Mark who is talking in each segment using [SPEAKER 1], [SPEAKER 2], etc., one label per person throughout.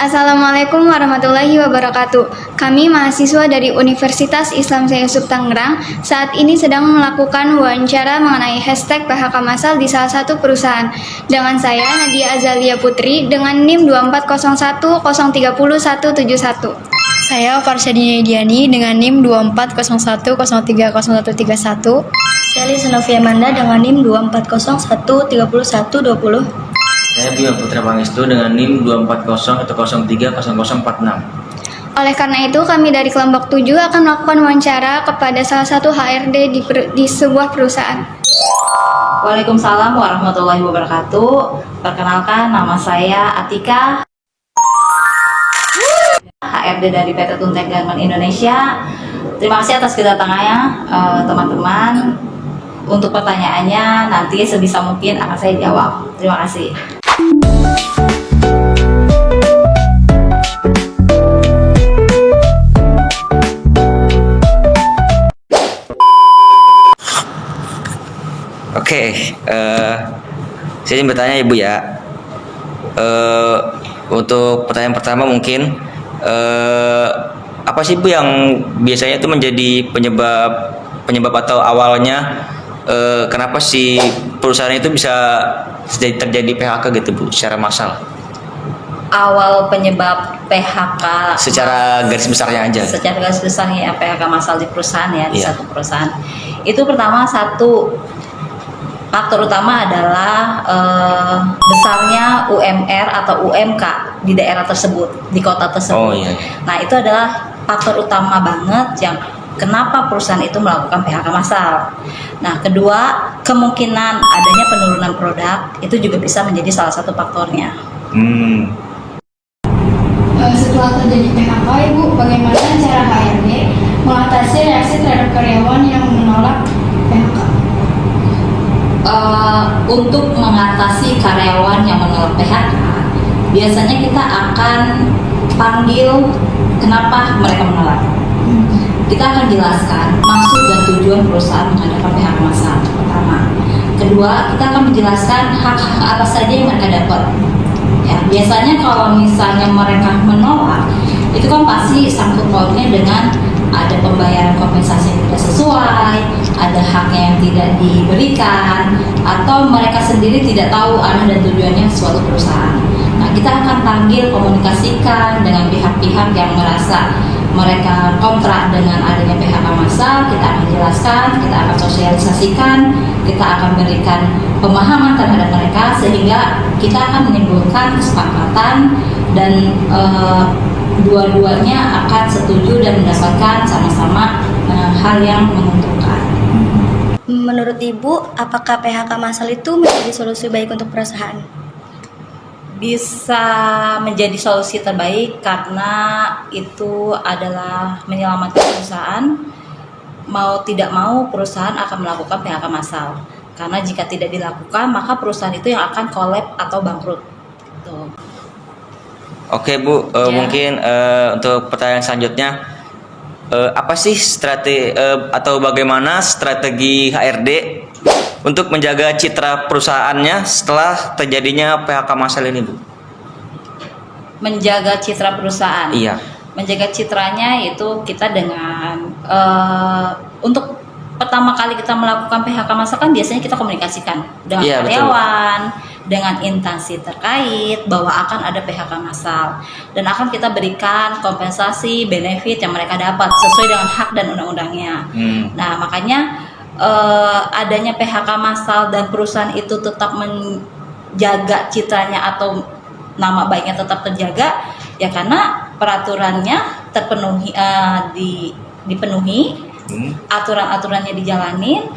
[SPEAKER 1] Assalamualaikum warahmatullahi wabarakatuh. Kami mahasiswa dari Universitas Islam Syekh Yusuf Tangerang saat ini sedang melakukan wawancara mengenai hashtag PHK massal di salah satu perusahaan. Dengan saya Nadia Azalia Putri dengan NIM 24010307171.
[SPEAKER 2] Saya Farsyadini Diani dengan NIM 24010303131.
[SPEAKER 3] Saya Lisnofia Manda dengan NIM 240130120.
[SPEAKER 4] Saya Bima Putra Pangestu dengan NIM 24010300046.
[SPEAKER 1] Oleh karena itu, kami dari kelompok 7 akan melakukan wawancara kepada salah satu HRD di sebuah perusahaan.
[SPEAKER 5] Waalaikumsalam warahmatullahi wabarakatuh. Perkenalkan, nama saya Atika, HRD dari PT Tuntek Garment Indonesia. Terima kasih atas kedatangannya teman-teman. Untuk pertanyaannya nanti sebisa mungkin akan saya jawab. Terima kasih.
[SPEAKER 4] Oke, saya ingin bertanya Ibu ya. Untuk pertanyaan pertama mungkin apa sih Bu yang biasanya itu menjadi penyebab atau awalnya kenapa si perusahaan itu bisa terjadi PHK gitu Bu secara massal?
[SPEAKER 5] Awal penyebab PHK
[SPEAKER 4] Secara garis besarnya aja.
[SPEAKER 5] Secara garis besarnya PHK massal di perusahaan ya, di
[SPEAKER 4] Iya.
[SPEAKER 5] satu perusahaan. Itu pertama satu faktor utama adalah besarnya UMR atau UMK di daerah tersebut, di kota tersebut.
[SPEAKER 4] Oh, iya.
[SPEAKER 5] Nah, itu adalah faktor utama banget yang kenapa perusahaan itu melakukan PHK massal. Nah, kedua, kemungkinan adanya penurunan produk itu juga bisa menjadi salah satu faktornya.
[SPEAKER 2] Setelah terjadi PHK, Ibu, bagaimana cara HRD mengatasi reaksi terhadap karyawan yang menolak PHK?
[SPEAKER 5] Untuk mengatasi karyawan yang menolak PHK, biasanya kita akan panggil kenapa mereka menolak. Kita akan jelaskan maksud dan tujuan perusahaan mengadakan PHK massal pertama. Kedua, kita akan menjelaskan hak-hak apa saja yang mereka dapat. Ya, biasanya kalau misalnya mereka menolak, itu kan pasti sangkut pautnya dengan ada pembayaran kompensasi yang tidak sesuai, ada haknya yang tidak diberikan, atau mereka sendiri tidak tahu arah dan tujuannya suatu perusahaan. Nah, kita akan panggil, komunikasikan dengan pihak-pihak yang merasa mereka kontra dengan adanya PHK massal. Kita akan jelaskan, kita akan sosialisasikan, kita akan berikan pemahaman terhadap mereka sehingga kita akan menimbulkan kesepakatan dan dua-duanya akan setuju dan mendapatkan sama-sama hal yang menguntungkan.
[SPEAKER 3] Menurut Ibu, apakah PHK massal itu menjadi solusi baik untuk perusahaan?
[SPEAKER 5] Bisa menjadi solusi terbaik karena itu adalah menyelamatkan perusahaan. Mau tidak mau perusahaan akan melakukan PHK massal. Karena jika tidak dilakukan maka perusahaan itu yang akan collapse atau bangkrut. Tuh.
[SPEAKER 4] Oke Bu, mungkin untuk pertanyaan selanjutnya, apa sih strategi atau bagaimana strategi HRD untuk menjaga citra perusahaannya setelah terjadinya PHK massal ini Bu?
[SPEAKER 5] Menjaga citra perusahaan.
[SPEAKER 4] Iya.
[SPEAKER 5] Menjaga citranya itu kita dengan untuk pertama kali kita melakukan PHK massal kan biasanya kita komunikasikan dengan karyawan, dengan instansi terkait bahwa akan ada PHK massal dan akan kita berikan kompensasi benefit yang mereka dapat sesuai dengan hak dan undang-undangnya. Nah, makanya adanya PHK massal dan perusahaan itu tetap menjaga citranya atau nama baiknya tetap terjaga ya karena peraturannya terpenuhi dipenuhi aturan-aturannya dijalanin,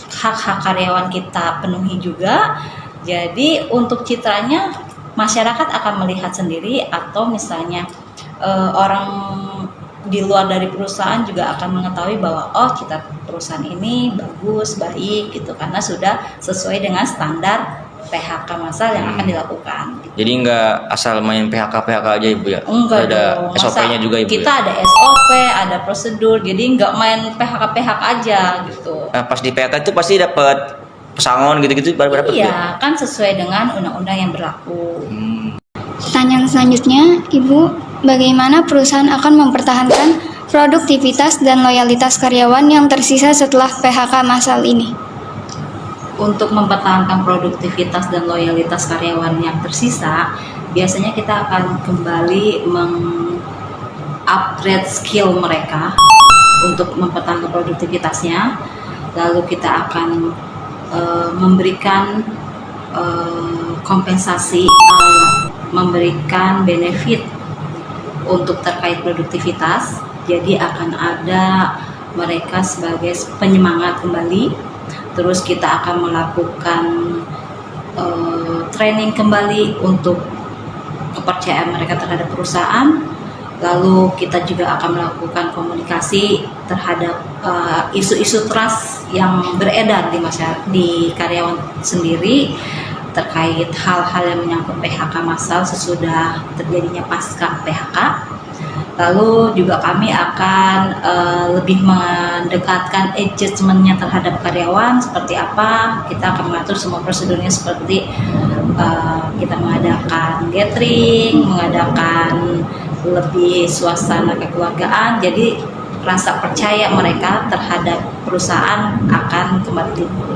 [SPEAKER 5] hak-hak karyawan kita penuhi juga. Jadi untuk citranya masyarakat akan melihat sendiri, atau misalnya orang di luar dari perusahaan juga akan mengetahui bahwa oh citra perusahaan ini bagus, baik gitu, karena sudah sesuai dengan standar PHK massal yang akan dilakukan.
[SPEAKER 4] Jadi nggak asal main PHK aja Ibu ya?
[SPEAKER 5] Enggak
[SPEAKER 4] ada
[SPEAKER 5] dong.
[SPEAKER 4] SOP-nya juga Ibu
[SPEAKER 5] Kita
[SPEAKER 4] ya?
[SPEAKER 5] ada SOP, ada prosedur, jadi nggak main PHK aja gitu.
[SPEAKER 4] Nah, pas di PHK itu pasti dapat pesangon gitu-gitu baru dapat ya?
[SPEAKER 5] Iya, kan sesuai dengan undang-undang yang berlaku.
[SPEAKER 1] Pertanyaan selanjutnya, Ibu, bagaimana perusahaan akan mempertahankan produktivitas dan loyalitas karyawan yang tersisa setelah PHK massal ini?
[SPEAKER 5] Untuk mempertahankan produktivitas dan loyalitas karyawan yang tersisa, biasanya kita akan kembali meng-upgrade skill mereka untuk mempertahankan produktivitasnya. Lalu kita akan memberikan kompensasi, memberikan benefit untuk terkait produktivitas. Jadi akan ada mereka sebagai penyemangat kembali. Terus kita akan melakukan training kembali untuk kepercayaan mereka terhadap perusahaan. Lalu kita juga akan melakukan komunikasi terhadap isu-isu trust yang beredar di masyarakat, di karyawan sendiri, terkait hal-hal yang menyangkut PHK massal sesudah terjadinya pasca PHK. Lalu juga kami akan lebih mendekatkan adjustment-nya terhadap karyawan seperti apa. Kita akan mengatur semua prosedurnya, seperti kita mengadakan gathering, mengadakan lebih suasana kekeluargaan. Jadi rasa percaya mereka terhadap perusahaan akan kembali timbul.